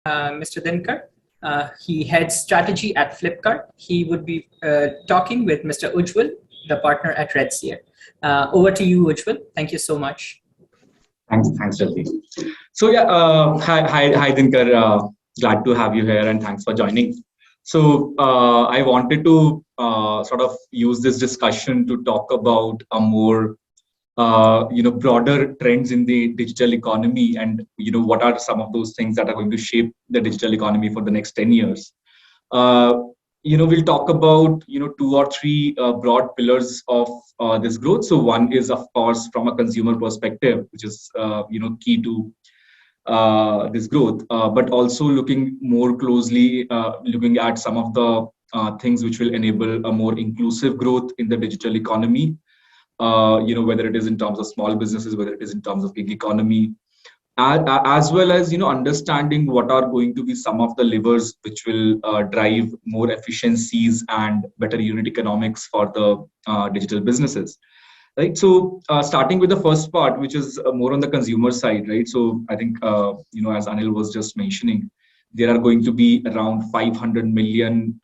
Mr. Dinkar. He heads strategy at Flipkart. He would be talking with Mr. Ujjwal, the partner at RedSeer. Over to you, Ujjwal. Thank you so much. Thanks, Jaldi. So hi, Dinkar. Glad to have you here, and thanks for joining. So I wanted to sort of use this discussion to talk about a more broader trends in the digital economy, and what are some of those things that are going to shape the digital economy for the next 10 years. We'll talk about 2 or 3 broad pillars of this growth. So one is, of course, from a consumer perspective, which is key to this growth, but also looking more closely, looking at some of the things which will enable a more inclusive growth in the digital economy. Whether it is in terms of small businesses, whether it is in terms of gig economy, as well as understanding what are going to be some of the levers which will drive more efficiencies and better unit economics for the digital businesses. Right. So starting with the first part, which is more on the consumer side, right? So I think as Anil was just mentioning, there are going to be around 500 million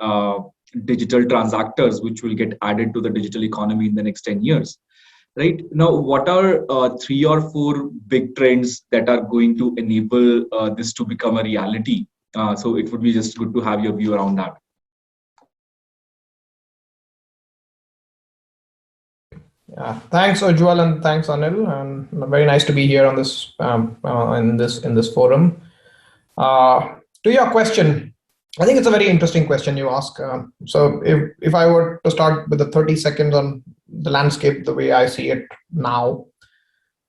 digital transactors which will get added to the digital economy in the next 10 years. Right now, what are 3 or 4 big trends that are going to enable this to become a reality? So it would be just good to have your view around that. Yeah, thanks Ujjwal and thanks Anil, and very nice to be here on this in this forum. To your question, I think it's a very interesting question you ask. So if I were to start with the 30 seconds on the landscape, the way I see it now,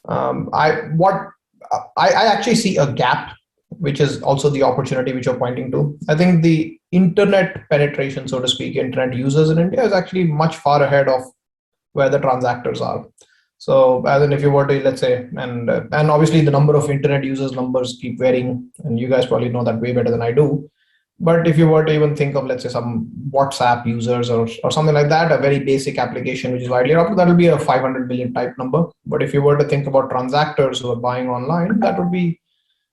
I actually see a gap, which is also the opportunity which you're pointing to. I think the internet penetration, so to speak, internet users in India is actually much far ahead of where the transactors are. So as in if you were to, let's say, and obviously the number of internet users numbers keep varying, and you guys probably know that way better than I do. But if you were to even think of, let's say, some WhatsApp users or something like that, a very basic application which is widely adopted, that will be a 500 million type number. But if you were to think about transactors who are buying online, that would be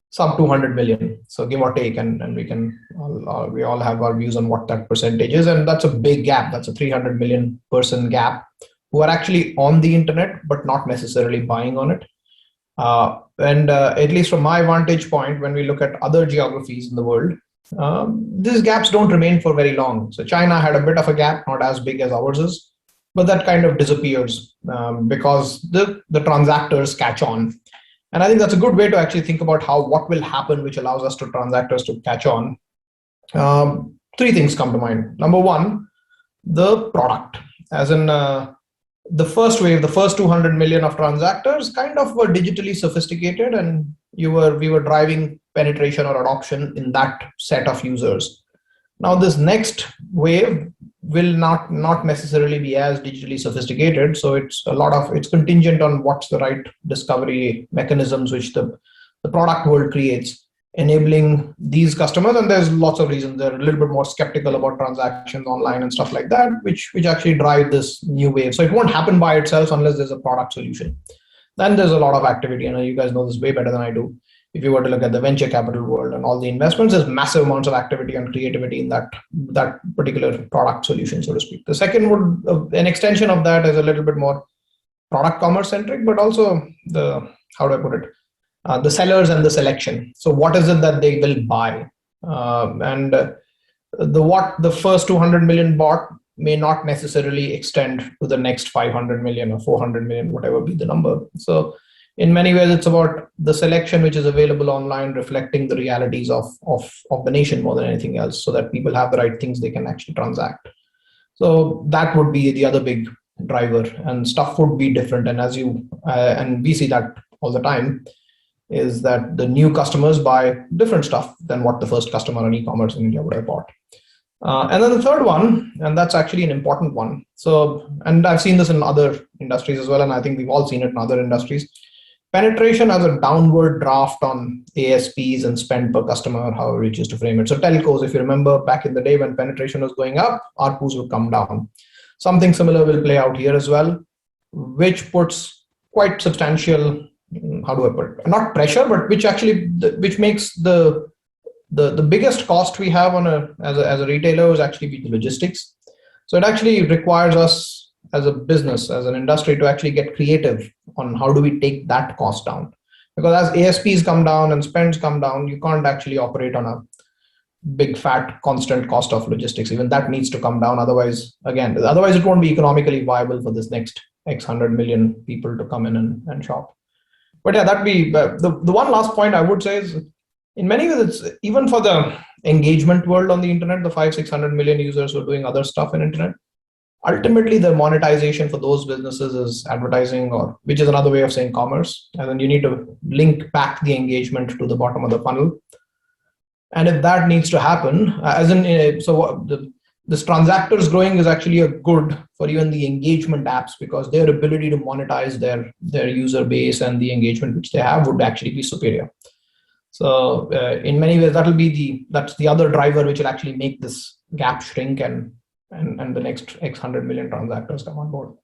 some 200 million. So give or take, and we all have our views on what that percentage is, and that's a big gap. That's a 300 million person gap who are actually on the internet but not necessarily buying on it. And at least from my vantage point, when we look at other geographies in the world, these gaps don't remain for very long. So China had a bit of a gap, not as big as ours is, but that kind of disappears because the transactors catch on. And I think that's a good way to actually think about what will happen, which allows us to transactors to catch on. 3 things come to mind. Number one, the product, as in the first wave, the first 200 million of transactors kind of were digitally sophisticated, and we were driving penetration or adoption in that set of users. Now this next wave will not necessarily be as digitally sophisticated, so it's contingent on what's the right discovery mechanisms which the product world creates, enabling these customers. And there's lots of reasons. They're a little bit more skeptical about transactions online and stuff like that, which actually drive this new wave. So it won't happen by itself unless there's a product solution. Then there's a lot of activity. I know you guys know this way better than I do. If you were to look at the venture capital world and all the investments, there's massive amounts of activity and creativity in that particular product solution, so to speak. The second an extension of that is a little bit more product commerce centric, but also the sellers and the selection. So what is it that they will buy? The first 200 million bought may not necessarily extend to the next 500 million or 400 million, whatever be the number. So in many ways, it's about the selection which is available online, reflecting the realities of the nation more than anything else, so that people have the right things they can actually transact. So that would be the other big driver, and stuff would be different. And and we see that all the time, is that the new customers buy different stuff than what the first customer on e-commerce in India would have bought. And then the third one, and that's actually an important one. So, and I've seen this in other industries as well, and I think we've all seen it in other industries. Penetration has a downward draft on ASPs and spend per customer, however you choose to frame it. So telcos, if you remember back in the day when penetration was going up, ARPUs would come down. Something similar will play out here as well, which puts quite substantial, how do I put it? Not pressure, but which makes the the biggest cost we have as a retailer is actually the logistics. So it actually requires us as a business, as an industry, to actually get creative on how do we take that cost down. Because as ASPs come down and spends come down, you can't actually operate on a big fat constant cost of logistics. Even that needs to come down. Otherwise it won't be economically viable for this next X 100 million people to come in and shop. But yeah, that'd be the one last point I would say is, in many ways, it's even for the engagement world on the internet, the 500-600 million users who are doing other stuff in internet. Ultimately, the monetization for those businesses is advertising, or which is another way of saying commerce. And then you need to link back the engagement to the bottom of the funnel. And if that needs to happen, this transactors growing is actually a good for even the engagement apps, because their ability to monetize their user base and the engagement which they have would actually be superior. So in many ways, that's the other driver which will actually make this gap shrink and the next X 100 million transactors come on board.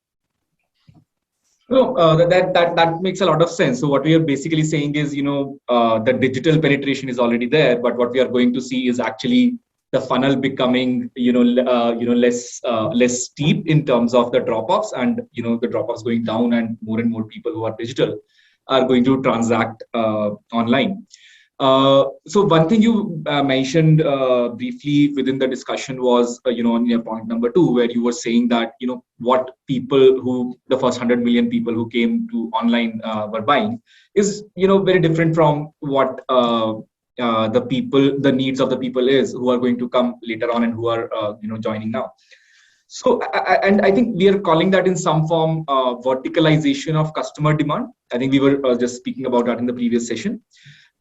No, that makes a lot of sense. So what we are basically saying is, the digital penetration is already there, but what we are going to see is actually the funnel becoming, less steep in terms of the drop-offs, and the drop-offs going down, and more people who are digital are going to transact online. So one thing you mentioned briefly within the discussion was, on your point number 2, where you were saying that, what the first 100 million people who came to online were buying is, very different from what the needs of the people is who are going to come later on and who are, joining now. So, and I think we are calling that in some form verticalization of customer demand. I think we were just speaking about that in the previous session.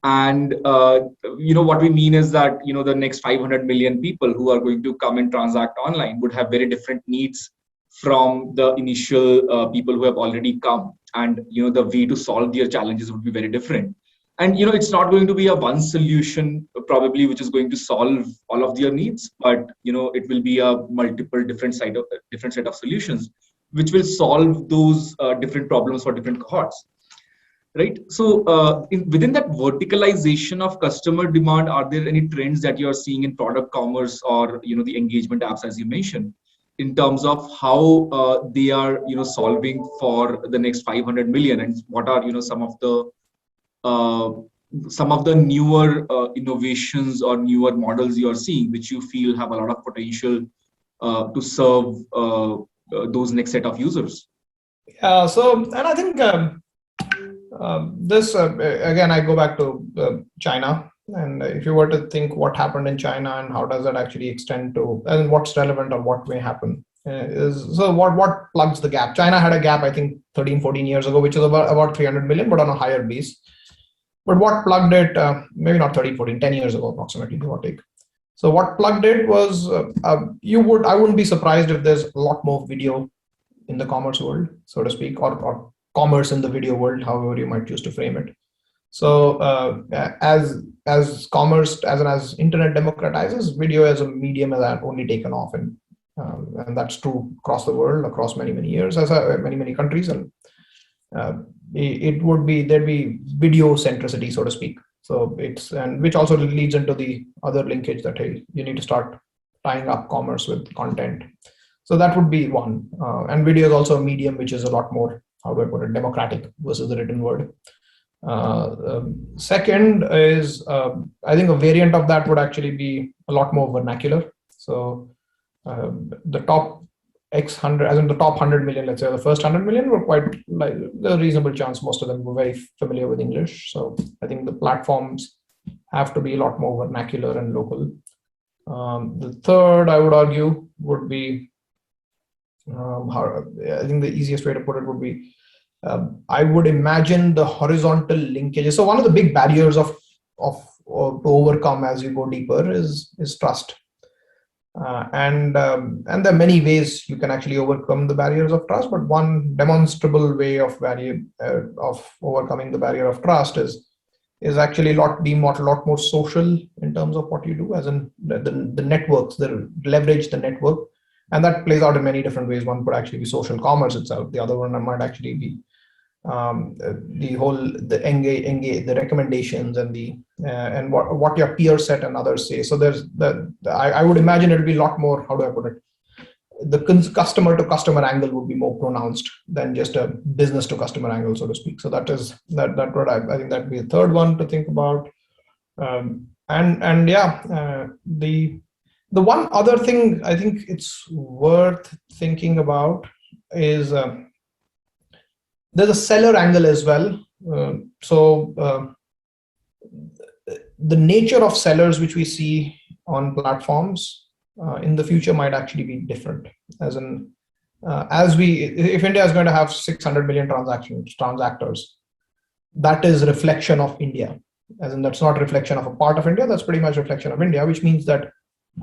And, what we mean is that, the next 500 million people who are going to come and transact online would have very different needs from the initial people who have already come. And, the way to solve their challenges would be very different. And, it's not going to be a one solution probably which is going to solve all of their needs, but, it will be a multiple different set of solutions which will solve those different problems for different cohorts. Right. So within that verticalization of customer demand, are there any trends that you are seeing in product commerce or, the engagement apps, as you mentioned, in terms of how they are, solving for the next 500 million, and what are, some of the newer innovations or newer models you are seeing, which you feel have a lot of potential to serve those next set of users? And I think this again, I go back to China, and if you were to think what happened in China and how does that actually extend to, and what's relevant or what may happen, what plugs the gap. China had a gap, I think 13-14 years ago, which was about 300 million, but on a higher base. But what plugged it, maybe not 13-14, 10 years ago approximately, give or take. So what plugged it was, I wouldn't be surprised if there's a lot more video in the commerce world, so to speak, or commerce in the video world, however you might choose to frame it. So as commerce, as internet democratizes, video as a medium has only taken off, and that's true across the world, across many years, as many countries, and there'd be video centricity, so to speak. So which also leads into the other linkage that, hey, you need to start tying up commerce with content. So that would be one. And video is also a medium which is a lot more, how do I put it, democratic versus the written word. Second is, I think a variant of that would actually be a lot more vernacular. So the top X100, as in the top 100 million, let's say the first 100 million were quite, like, a reasonable chance most of them were very familiar with English. So I think the platforms have to be a lot more vernacular and local. The third, I would argue, would be, I think the easiest way to put it would be, I would imagine the horizontal linkages. So one of the big barriers to overcome as you go deeper is trust. And there are many ways you can actually overcome the barriers of trust, but one demonstrable way of overcoming the barrier of trust is actually being a lot more social in terms of what you do, as in the networks, leverage the network. And that plays out in many different ways. One could actually be social commerce itself. The other one might actually be the recommendations and and what your peer set and others say. So I would imagine it'll be a lot more, how do I put it, the customer to customer angle would be more pronounced than just a business to customer angle, so to speak. So that what I think that'd be the third one to think about. The one other thing I think it's worth thinking about is there's a seller angle as well. The nature of sellers which we see on platforms in the future might actually be different. As in, if India is going to have 600 million transactors, that is reflection of India. As in, that's not reflection of a part of India. That's pretty much reflection of India, which means that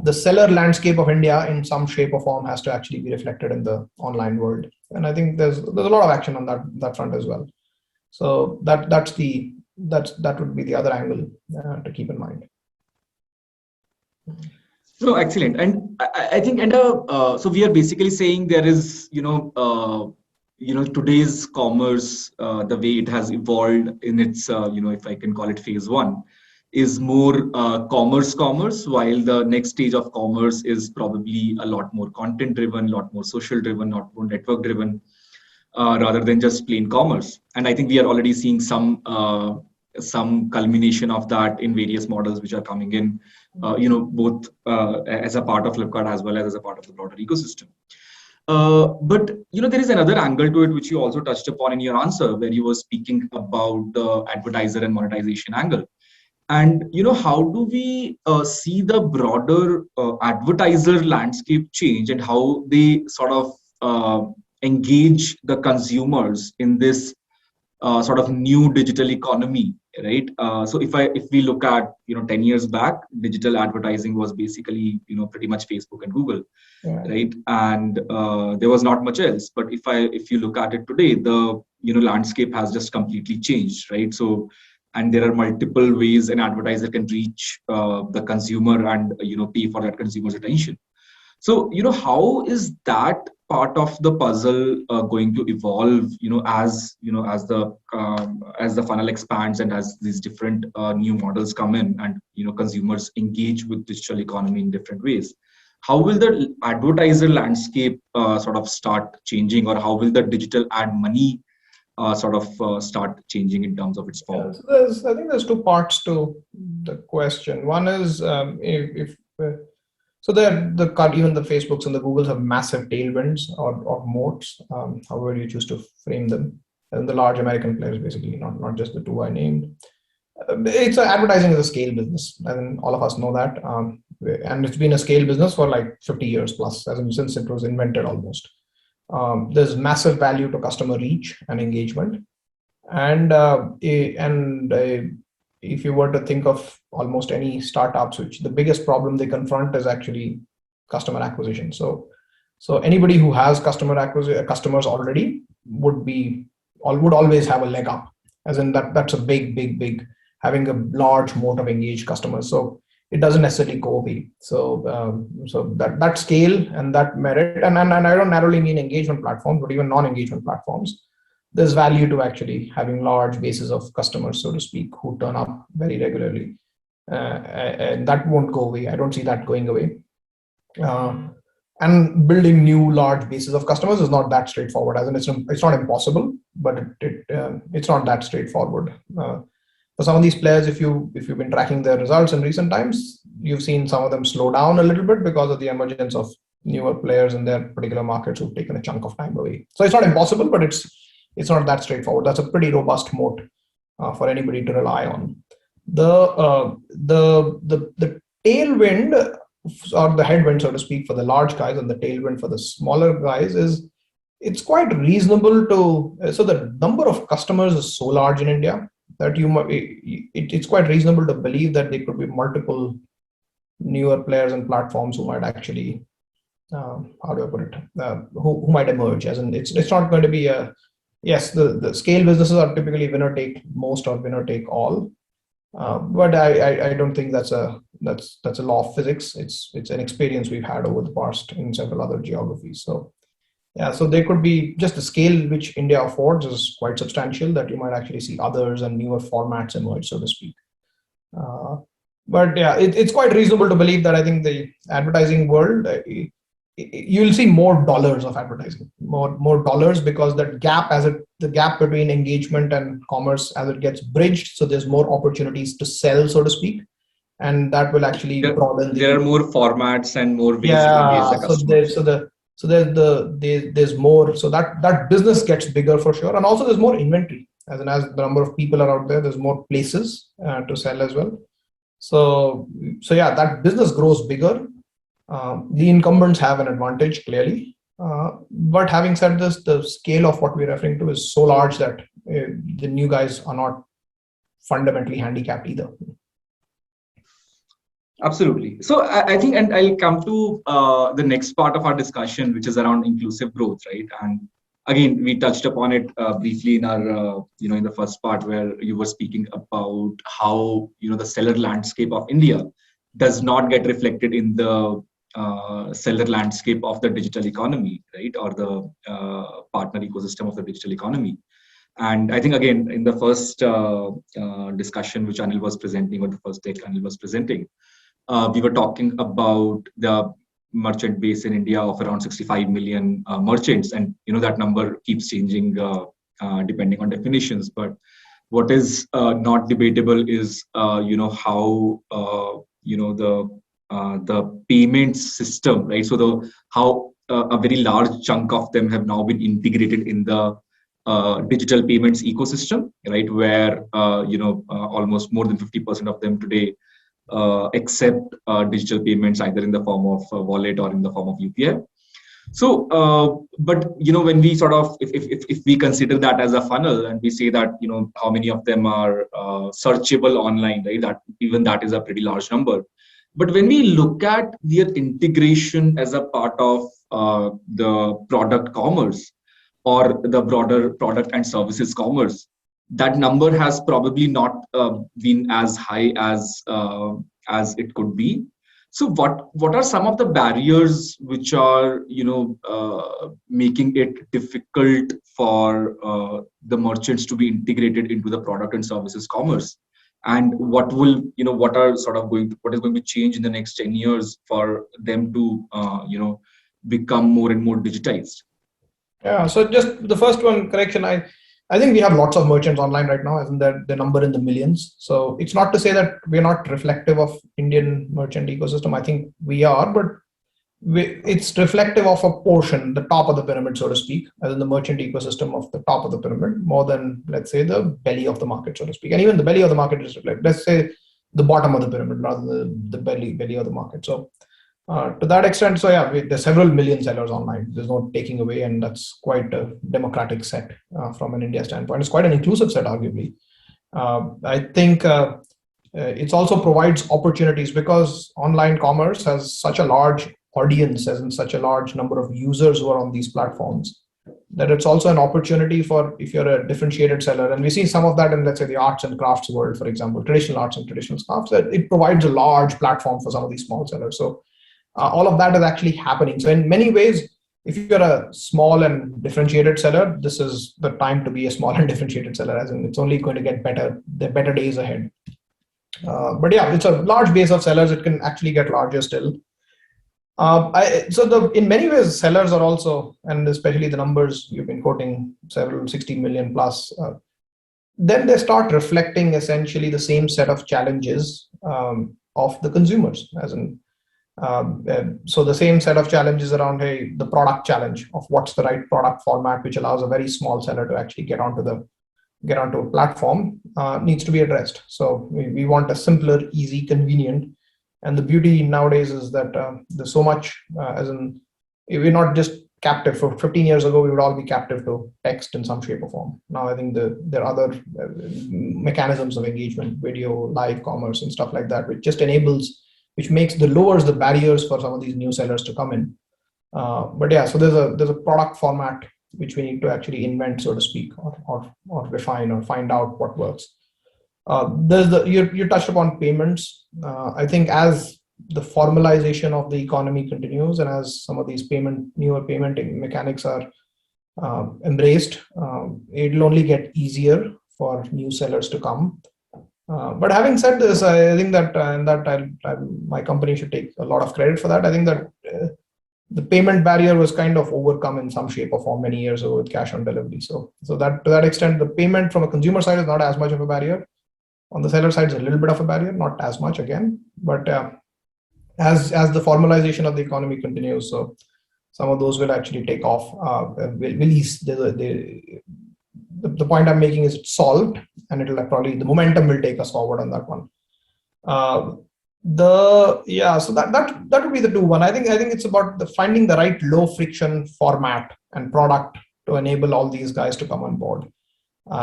the seller landscape of India in some shape or form has to actually be reflected in the online world. And I think there's a lot of action on that front as well. So that would be the other angle to keep in mind. So excellent. And I think, so we are basically saying there is, today's commerce, the way it has evolved in its, if I can call it phase one, is more commerce, while the next stage of commerce is probably a lot more content driven, a lot more social driven, a lot more network driven, rather than just plain commerce. And I think we are already seeing some culmination of that in various models which are coming in, both as a part of Flipkart as well as a part of the broader ecosystem. But there is another angle to it which you also touched upon in your answer, where you were speaking about the advertiser and monetization angle. And how do we see the broader advertiser landscape change, and how they sort of engage the consumers in this sort of new digital economy, right? So if we look at 10 years back, digital advertising was basically pretty much Facebook and Google, right? And there was not much else. But if you look at it today, the landscape has just completely changed, right? So, and there are multiple ways an advertiser can reach the consumer and pay for that consumer's attention. So how is that part of the puzzle going to evolve? As the funnel expands and as these different new models come in, and consumers engage with digital economy in different ways. How will the advertiser landscape sort of start changing, or how will the digital ad money start changing in terms of its form? I think there's two parts to the question. One is even the Facebooks and the Googles have massive tailwinds or moats, however you choose to frame them. And the large American players, basically, not just the two I named. Advertising is a scale business, and all of us know that. And it's been a scale business for like 50 years plus, since it was invented almost. There's massive value to customer reach and engagement, and if you were to think of almost any startups, which the biggest problem they confront is actually customer acquisition. So anybody who has customers already would always have a leg up, as in that's a big having a large moat of engaged customers. So it doesn't necessarily go away. So that scale and that merit, and I don't narrowly mean engagement platforms, but even non-engagement platforms, there's value to actually having large bases of customers, so to speak, who turn up very regularly, and that won't go away. I don't see that going away. And building new large bases of customers is not that straightforward. As in, it's not impossible, but it's not that straightforward. For some of these players, if you've been tracking their results in recent times, you've seen some of them slow down a little bit because of the emergence of newer players in their particular markets who've taken a chunk of time away. So it's not impossible, but it's not that straightforward. That's a pretty robust moat for anybody to rely on. The tailwind or the headwind, so to speak, for the large guys, and the tailwind for the smaller guys is it's quite reasonable to. So the number of customers is so large in India that it's quite reasonable to believe that there could be multiple newer players and platforms who might actually, how do I put it, who might emerge. As in, it's not going to be a, yes, the scale businesses are typically winner take most or winner take all, but I don't think that's a law of physics. It's an experience we've had over the past in several other geographies. So Yeah, so there could be just the scale which India affords is quite substantial, that you might actually see others and newer formats emerge, so to speak. But yeah, it's quite reasonable to believe that I think the advertising world, you'll see more dollars of advertising, more dollars, because that gap, the gap between engagement and commerce, as it gets bridged, so there's more opportunities to sell, so to speak, and that will actually broaden. There are more formats and more ways to engage the Yeah, customer. there's more, so that business gets bigger for sure, and also there's more inventory, as the number of people are out there, there's more places to sell as well. So yeah, that business grows bigger. The incumbents have an advantage, clearly. But having said this, the scale of what we're referring to is so large that the new guys are not fundamentally handicapped either. Absolutely. So I think, and I'll come to the next part of our discussion, which is around inclusive growth, right? And again, we touched upon it briefly in our, in the first part, where you were speaking about how, the seller landscape of India does not get reflected in the seller landscape of the digital economy, right? Or the partner ecosystem of the digital economy. And I think, again, in the first discussion which Anil was presenting, or the first deck Anil was presenting, we were talking about the merchant base in India of around 65 million merchants, and that number keeps changing depending on definitions. But what is not debatable is how the payment system, right? So how a very large chunk of them have now been integrated in the digital payments ecosystem, right? Where almost more than 50% of them today accept digital payments, either in the form of a wallet or in the form of UPI. So, but when we sort of, if we consider that as a funnel, and we say that how many of them are searchable online, right? That even that is a pretty large number. But when we look at their integration as a part of the product commerce, or the broader product and services commerce, that number has probably not been as high as it could be. So what are some of the barriers which are making it difficult for the merchants to be integrated into the product and services commerce? And what is going to change in the next 10 years for them to become more and more digitized? Yeah, so just the first one correction, I think we have lots of merchants online right now, isn't that the number in the millions? So it's not to say that we're not reflective of Indian merchant ecosystem. I think we are, but it's reflective of a portion, the top of the pyramid, so to speak, as in the merchant ecosystem of the top of the pyramid, more than, let's say, the belly of the market, so to speak. And even the belly of the market is reflective. Let's say the bottom of the pyramid rather than the belly of the market. So to that extent, so yeah, there's several million sellers online. There's no taking away, and that's quite a democratic set from an India standpoint. It's quite an inclusive set, arguably. I think it also provides opportunities, because online commerce has such a large audience, as in such a large number of users who are on these platforms, that it's also an opportunity for, if you're a differentiated seller, and we see some of that in, let's say, the arts and crafts world, for example, traditional arts and traditional crafts, that it provides a large platform for some of these small sellers. So all of that is actually happening. So in many ways, if you're a small and differentiated seller, this is the time to be a small and differentiated seller, as in it's only going to get better, the better days ahead. But yeah, it's a large base of sellers. It can actually get larger still. In many ways, sellers are also, and especially the numbers you've been quoting, several 60 million plus, then they start reflecting essentially the same set of challenges of the consumers, as in so the same set of challenges around, hey, the product challenge of what's the right product format which allows a very small seller to actually get onto a platform needs to be addressed. So we want a simpler, easy, convenient. And the beauty nowadays is that there's so much, as in, we're not just captive. For 15 years ago, we would all be captive to text in some shape or form. Now I think there are other mechanisms of engagement, video, live commerce, and stuff like that, which just lowers the barriers for some of these new sellers to come in. But yeah, so there's a product format which we need to actually invent, so to speak, or refine, or find out what works. You touched upon payments. I think as the formalization of the economy continues, and as some of these newer payment mechanics are embraced, it'll only get easier for new sellers to come. But having said this, I think that my company should take a lot of credit for that. I think that the payment barrier was kind of overcome in some shape or form many years ago with cash on delivery. So that to that extent, the payment from a consumer side is not as much of a barrier. On the seller side, is a little bit of a barrier, not as much again. But as the formalization of the economy continues, so some of those will actually take off. Will ease. The point I'm making is it's solved, and it'll probably, the momentum will take us forward on that one. So that would be the one. I think it's about finding the right low friction format and product to enable all these guys to come on board.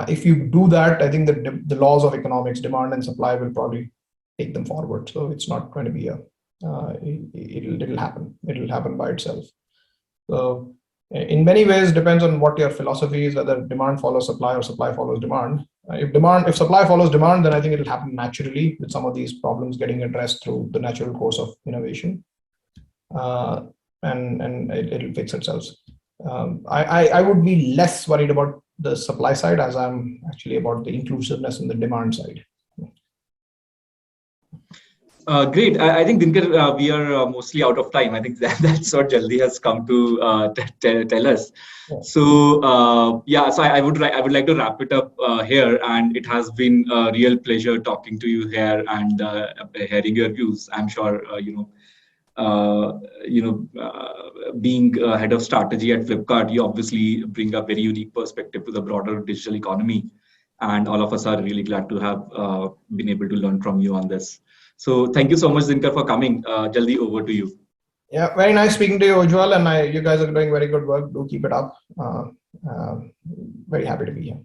If you do that, I think that the laws of economics, demand and supply, will probably take them forward. So it's not going to be it'll happen. It'll happen by itself. So in many ways, depends on what your philosophy is, whether demand follows supply or supply follows demand. If supply follows demand, then I think it'll happen naturally, with some of these problems getting addressed through the natural course of innovation, and it'll fix itself. I would be less worried about the supply side, as I'm actually about the inclusiveness in the demand side. Great. I think, Dinkar, we are mostly out of time. I think that's what Jaldi has come to tell us. Yeah. So so I would like to wrap it up here, and it has been a real pleasure talking to you here and hearing your views. I'm sure being head of strategy at Flipkart, you obviously bring a very unique perspective to the broader digital economy, and all of us are really glad to have been able to learn from you on this. So thank you so much, Dinkar, for coming. Jaldi, over to you. Yeah, very nice speaking to you, Ujjwal, and you guys are doing very good work. Do keep it up. Very happy to be here.